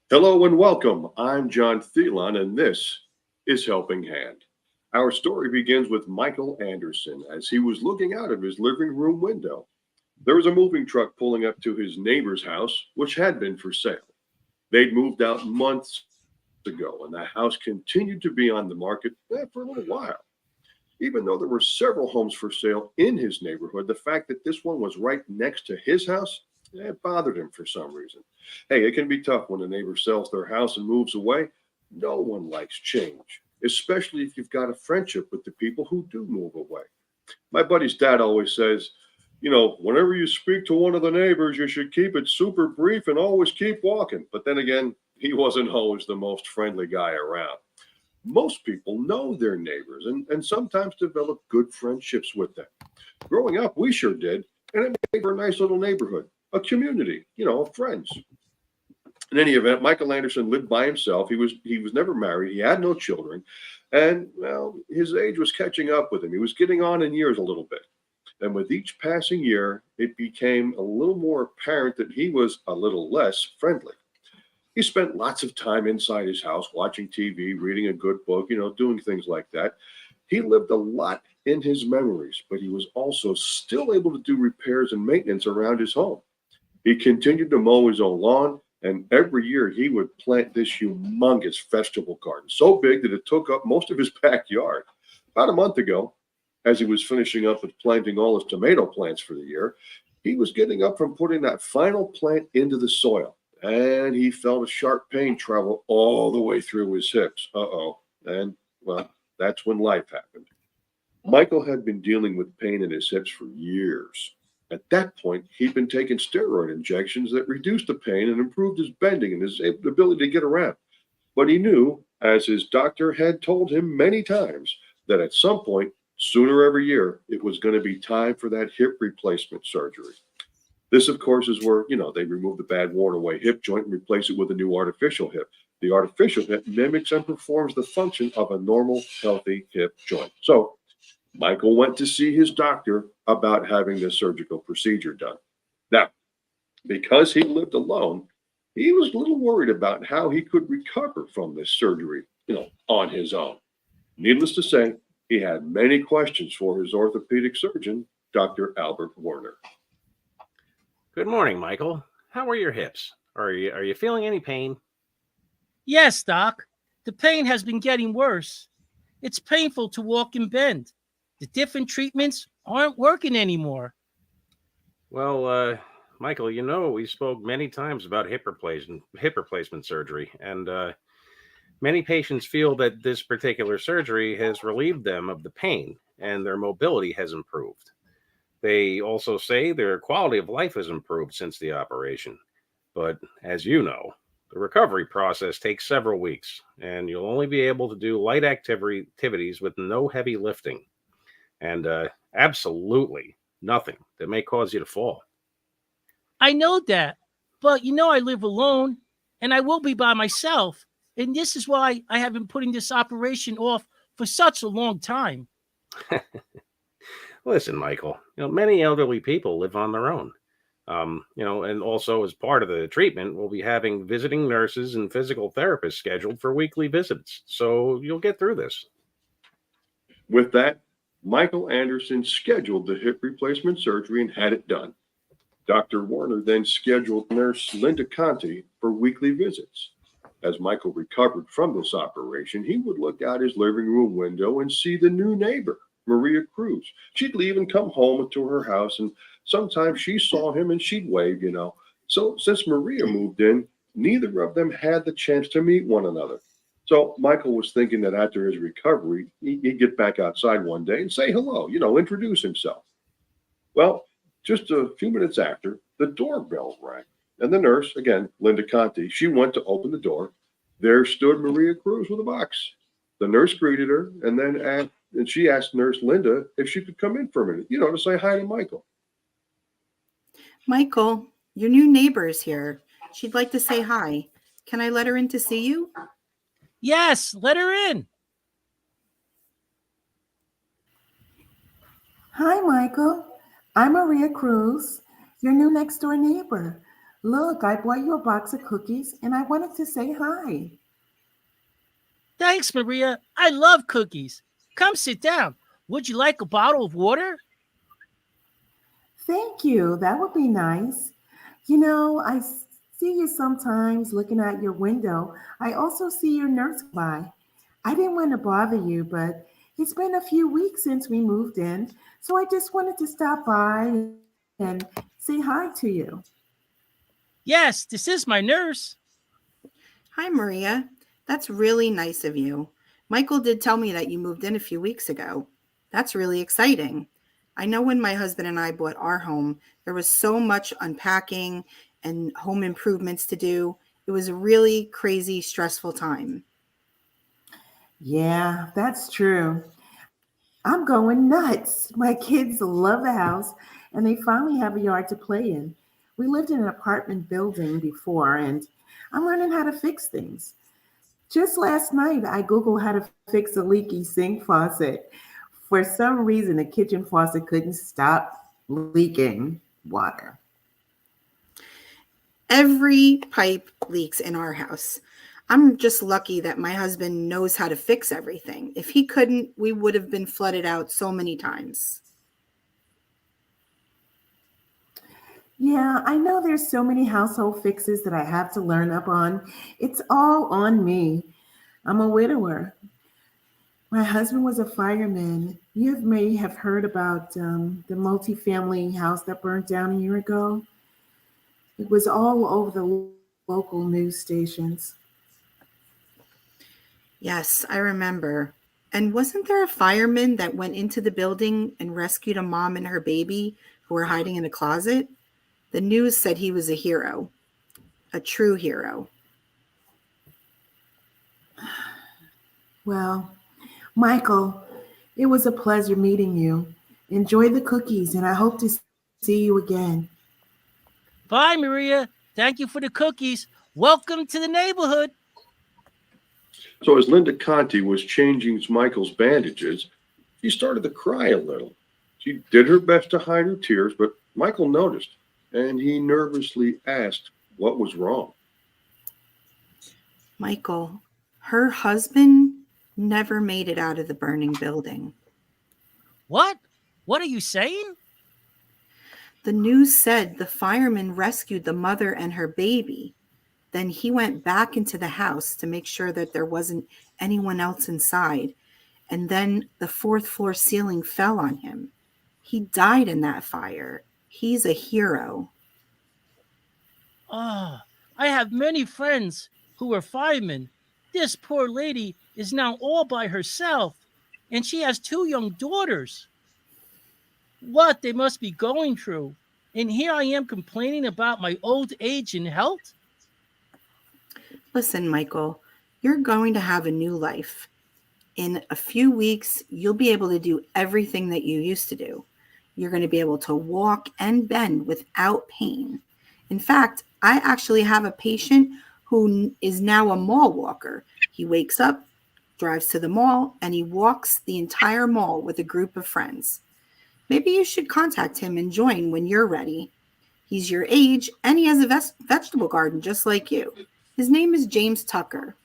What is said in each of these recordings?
Hello and welcome. I'm John Thielon, and this is Helping Hand. Our story begins with Michael Anderson as he was looking out of his living room window. There was a moving truck pulling up to his neighbor's house, which had been for sale. They'd moved out months ago, and the house continued to be on the market for a little while. Even though there were several homes for sale in his neighborhood, the fact that this one was right next to his house, it bothered him for some reason. Hey, it can be tough when a neighbor sells their house and moves away. No one likes change, especially if you've got a friendship with the people who do move away. My buddy's dad always says, whenever you speak to one of the neighbors, you should keep it super brief and always keep walking. But then again, he wasn't always the most friendly guy around. Most people know their neighbors and sometimes develop good friendships with them. Growing up, we sure did, and it made for a nice little neighborhood, a community, of friends. In any event, Michael Anderson lived by himself. He was never married. He had no children, and his age was catching up with him. He was getting on in years a little bit. And with each passing year, it became a little more apparent that he was a little less friendly. He spent lots of time inside his house, watching TV, reading a good book, doing things like that. He lived a lot in his memories, but he was also still able to do repairs and maintenance around his home. He continued to mow his own lawn, and every year he would plant this humongous vegetable garden, so big that it took up most of his backyard. About a month ago, as he was finishing up with planting all his tomato plants for the year, he was getting up from putting that final plant into the soil, and he felt a sharp pain travel all the way through his hips. And, that's when life happened. Michael had been dealing with pain in his hips for years. At that point, he'd been taking steroid injections that reduced the pain and improved his bending and his ability to get around. But he knew, as his doctor had told him many times, that at some point, sooner every year, it was going to be time for that hip replacement surgery. This, of course, is where, they remove the bad worn away hip joint and replace it with a new artificial hip. The artificial hip mimics and performs the function of a normal, healthy hip joint. So Michael went to see his doctor about having this surgical procedure done. Now, because he lived alone, he was a little worried about how he could recover from this surgery, on his own. Needless to say, he had many questions for his orthopedic surgeon, Dr. Albert Werner. Good morning, Michael. How are your hips? Are you feeling any pain? Yes, Doc. The pain has been getting worse. It's painful to walk and bend. The different treatments aren't working anymore. Well, Michael, we spoke many times about hip replacement surgery, and many patients feel that this particular surgery has relieved them of the pain and their mobility has improved. They also say their quality of life has improved since the operation. But as you know, the recovery process takes several weeks, and you'll only be able to do light activities with no heavy lifting, and absolutely nothing that may cause you to fall. I know that, but I live alone, and I will be by myself, and this is why I have been putting this operation off for such a long time. Listen, Michael, many elderly people live on their own. And also as part of the treatment, we'll be having visiting nurses and physical therapists scheduled for weekly visits. So you'll get through this. With that, Michael Anderson scheduled the hip replacement surgery and had it done. Dr. Werner then scheduled nurse Linda Conti for weekly visits. As Michael recovered from this operation, he would look out his living room window and see the new neighbor, Maria Cruz. She'd leave and come home to her house, and sometimes she saw him and she'd wave, So since Maria moved in, neither of them had the chance to meet one another. So Michael was thinking that after his recovery, he'd get back outside one day and say hello, introduce himself. Well, just a few minutes after, the doorbell rang. And the nurse, again, Linda Conti, she went to open the door. There stood Maria Cruz with a box. The nurse greeted her and she asked Nurse Linda if she could come in for a minute, to say hi to Michael. Michael, your new neighbor is here. She'd like to say hi. Can I let her in to see you? Yes, let her in. Hi, Michael. I'm Maria Cruz, your new next door neighbor. Look, I bought you a box of cookies and I wanted to say hi. Thanks, Maria. I love cookies. Come sit down. Would you like a bottle of water? Thank you. That would be nice. See you sometimes looking out your window. I also see your nurse by. I didn't want to bother you, but it's been a few weeks since we moved in, so I just wanted to stop by and say hi to you. Yes, this is my nurse. Hi, Maria. That's really nice of you. Michael did tell me that you moved in a few weeks ago. That's really exciting. I know when my husband and I bought our home, there was so much unpacking and home improvements to do. It was a really crazy, stressful time. Yeah, that's true. I'm going nuts. My kids love the house and they finally have a yard to play in. We lived in an apartment building before and I'm learning how to fix things. Just last night, I Googled how to fix a leaky sink faucet. For some reason, the kitchen faucet couldn't stop leaking water. Every pipe leaks in our house. I'm just lucky that my husband knows how to fix everything. If he couldn't, we would have been flooded out so many times. Yeah, I know there's so many household fixes that I have to learn up on. It's all on me. I'm a widower. My husband was a fireman. May have heard about the multifamily house that burned down a year ago. It was all over the local news stations. Yes, I remember. And wasn't there a fireman that went into the building and rescued a mom and her baby who were hiding in a closet? The news said he was a hero, a true hero. Well, Michael, it was a pleasure meeting you. Enjoy the cookies, and I hope to see you again. Bye, Maria. Thank you for the cookies. Welcome to the neighborhood. So as Linda Conti was changing Michael's bandages, she started to cry a little. She did her best to hide her tears, but Michael noticed, and he nervously asked what was wrong. Michael, her husband never made it out of the burning building. What? What are you saying? The news said the fireman rescued the mother and her baby. Then he went back into the house to make sure that there wasn't anyone else inside. And then the fourth floor ceiling fell on him. He died in that fire. He's a hero. Ah, I have many friends who are firemen. This poor lady is now all by herself, and she has two young daughters. What they must be going through. And here I am complaining about my old age and health. Listen, Michael, you're going to have a new life. In a few weeks, you'll be able to do everything that you used to do. You're going to be able to walk and bend without pain. In fact, I actually have a patient who is now a mall walker. He wakes up, drives to the mall, and he walks the entire mall with a group of friends. Maybe you should contact him and join when you're ready. He's your age, and he has a vegetable garden just like you. His name is James Tucker.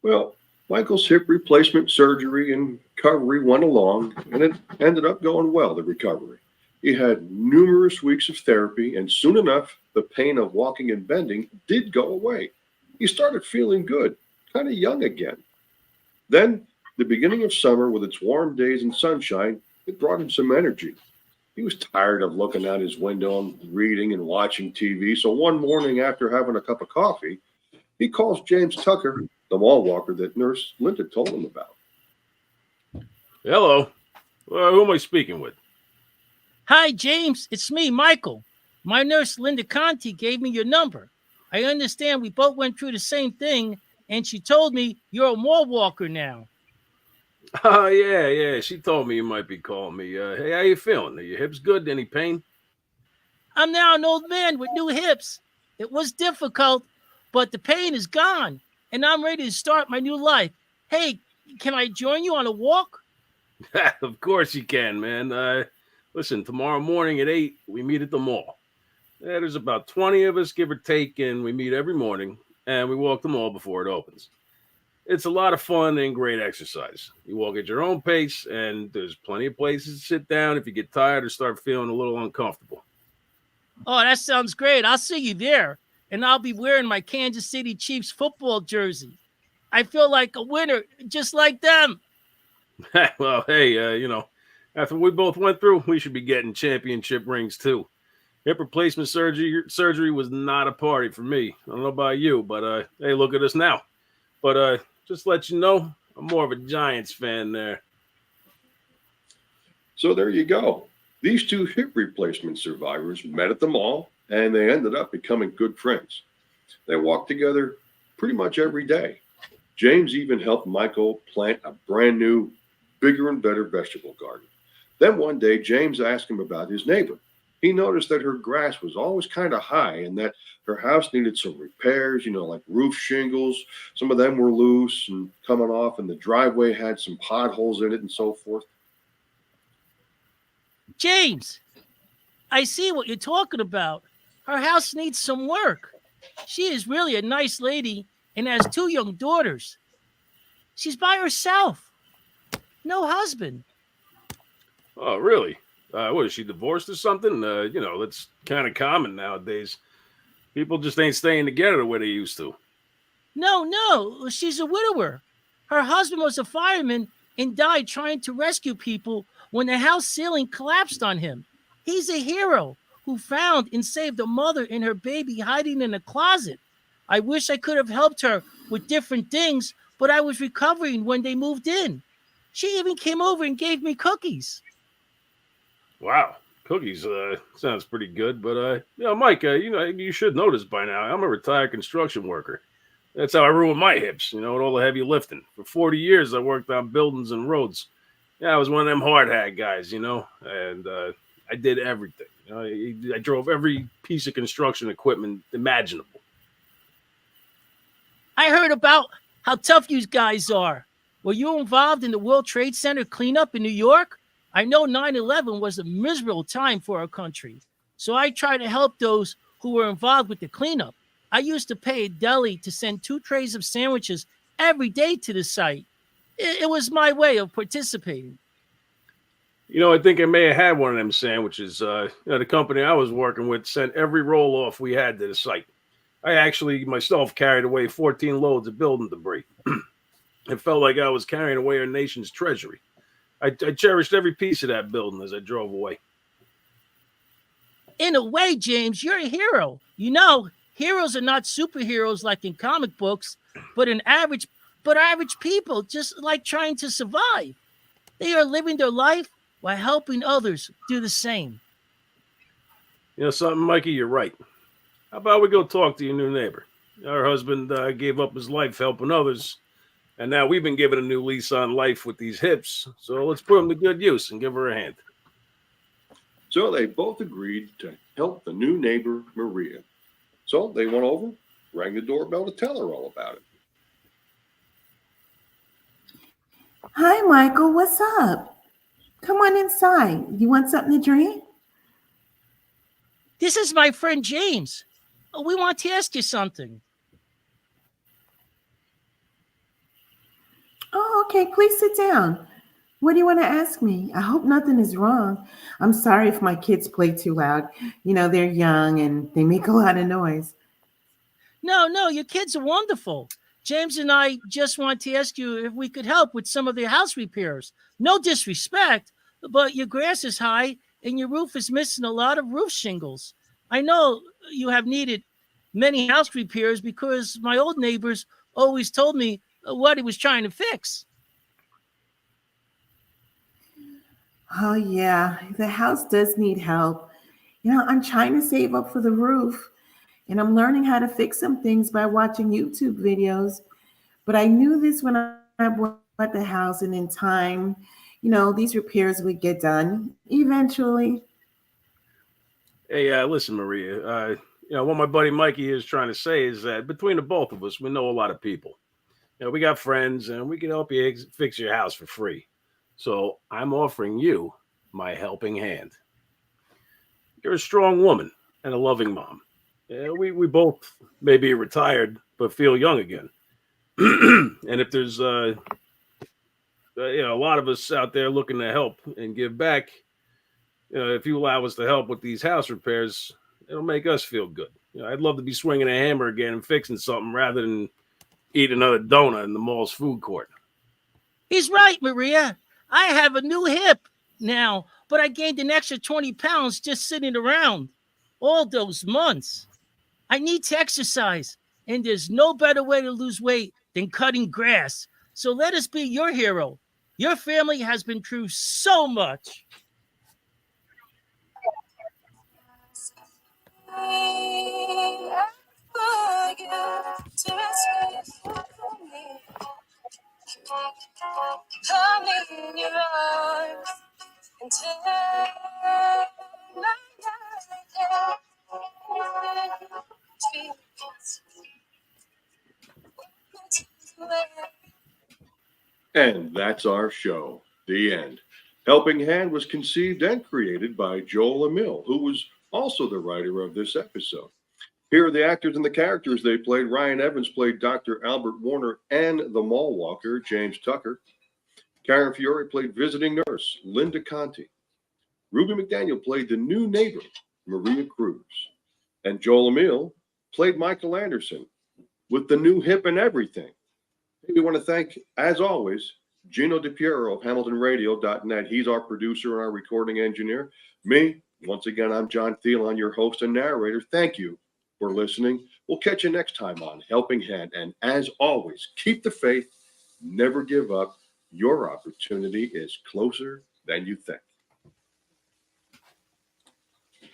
Well, Michael's hip replacement surgery and recovery went along, and it ended up going well, the recovery. He had numerous weeks of therapy, and soon enough, the pain of walking and bending did go away. He started feeling good, kind of young again. Then, the beginning of summer, with its warm days and sunshine, it brought him some energy. He was tired of looking out his window and reading and watching TV, so one morning after having a cup of coffee, he calls James Tucker, the mall walker that Nurse Linda told him about. Hello. Who am I speaking with? Hi, James. It's me, Michael. My nurse, Linda Conti, gave me your number. I understand we both went through the same thing, and she told me you're a mall walker now. Oh, yeah. She told me you might be calling me. Hey, how you feeling? Are your hips good? Any pain? I'm now an old man with new hips. It was difficult, but the pain is gone. and I'm ready to start my new life. Hey, can I join you on a walk? Of course you can, man. Listen, tomorrow morning at 8, we meet at the mall. There's about 20 of us, give or take, and we meet every morning, and we walk the mall before it opens. It's a lot of fun and great exercise. You walk at your own pace, and there's plenty of places to sit down if you get tired or start feeling a little uncomfortable. Oh, that sounds great. I'll see you there. And I'll be wearing my Kansas City Chiefs football jersey. I feel like a winner, just like them. Well, hey, after we both went through, we should be getting championship rings too. Hip replacement surgery was not a party for me. I don't know about you, but hey, look at us now. But just to let you know, I'm more of a Giants fan there. So there you go. These two hip replacement survivors met at the mall, and they ended up becoming good friends. They walked together pretty much every day. James even helped Michael plant a brand new, bigger and better vegetable garden. Then one day, James asked him about his neighbor. He noticed that her grass was always kind of high and that her house needed some repairs, like roof shingles. Some of them were loose and coming off, and the driveway had some potholes in it and so forth. James, I see what you're talking about. Her house needs some work. She is really a nice lady and has 2 young daughters. She's by herself. No husband. Oh, really? What, is she divorced or something? That's kind of common nowadays. People just ain't staying together the way they used to. No, she's a widower. Her husband was a fireman and died trying to rescue people when the house ceiling collapsed on him. He's a hero who found and saved a mother and her baby hiding in a closet. I wish I could have helped her with different things, but I was recovering when they moved in. She even came over and gave me cookies. Wow, cookies sounds pretty good. But Mike, you should know this by now. I'm a retired construction worker. That's how I ruined my hips. With all the heavy lifting. For 40 years, I worked on buildings and roads. Yeah, I was one of them hard hat guys, and I did everything. I drove every piece of construction equipment imaginable. I heard about how tough you guys are. Were you involved in the World Trade Center cleanup in New York? I know 9/11 was a miserable time for our country, so I try to help those who were involved with the cleanup. I used to pay a deli to send 2 trays of sandwiches every day to the site. It was my way of participating. I think I may have had one of them sandwiches. The company I was working with sent every roll off we had to the site. I actually myself carried away 14 loads of building debris. It felt like I was carrying away our nation's treasury. I cherished every piece of that building as I drove away. In a way, James, you're a hero. Heroes are not superheroes like in comic books, but average people just like trying to survive. They are living their life while helping others do the same. You know something, Mikey? You're right. How about we go talk to your new neighbor? Our husband gave up his life helping others, and now we've been given a new lease on life with these hips. So let's put them to good use and give her a hand. So they both agreed to help the new neighbor, Maria. So they went over, rang the doorbell to tell her all about it. Hi, Michael. What's up? Come on inside. You want something to drink? This is my friend James. We want to ask you something. Oh, okay. Please sit down. What do you want to ask me? I hope nothing is wrong. I'm sorry if my kids play too loud. They're young and they make a lot of noise. No, your kids are wonderful. James and I just want to ask you if we could help with some of the house repairs. No disrespect, but your grass is high and your roof is missing a lot of roof shingles. I know you have needed many house repairs because my old neighbors always told me what he was trying to fix. Oh, yeah. The house does need help. I'm trying to save up for the roof, and I'm learning how to fix some things by watching YouTube videos. But I knew this when I bought the house, and in time, these repairs would get done eventually. Hey, listen, Maria. what my buddy Mikey is trying to say is that between the both of us, we know a lot of people. We got friends, and we can help you fix your house for free. So I'm offering you my helping hand. You're a strong woman and a loving mom. We both may be retired, but feel young again. And if there's a lot of us out there looking to help and give back, if you allow us to help with these house repairs, it'll make us feel good. I'd love to be swinging a hammer again and fixing something rather than eat another donut in the mall's food court. He's right, Maria. I have a new hip now, but I gained an extra 20 pounds just sitting around all those months. I need to exercise, and there's no better way to lose weight than cutting grass. So let us be your hero. Your family has been through so much. And that's our show. The end. Helping Hand was conceived and created by Joel Emil, who was also the writer of this episode. Here are the actors and the characters they played. Ryan Evans played Dr. Albert Warner and the mall walker, James Tucker. Karen Fiore played visiting nurse, Linda Conti. Ruby McDaniel played the new neighbor, Maria Cruz. And Joel Emil played Michael Anderson with the new hip and everything. We want to thank, as always, Gino DiPiero of HamiltonRadio.net. He's our producer and our recording engineer. Me, once again, I'm John Thielon, your host and narrator. Thank you for listening. We'll catch you next time on Helping Hand. And as always, keep the faith, never give up. Your opportunity is closer than you think.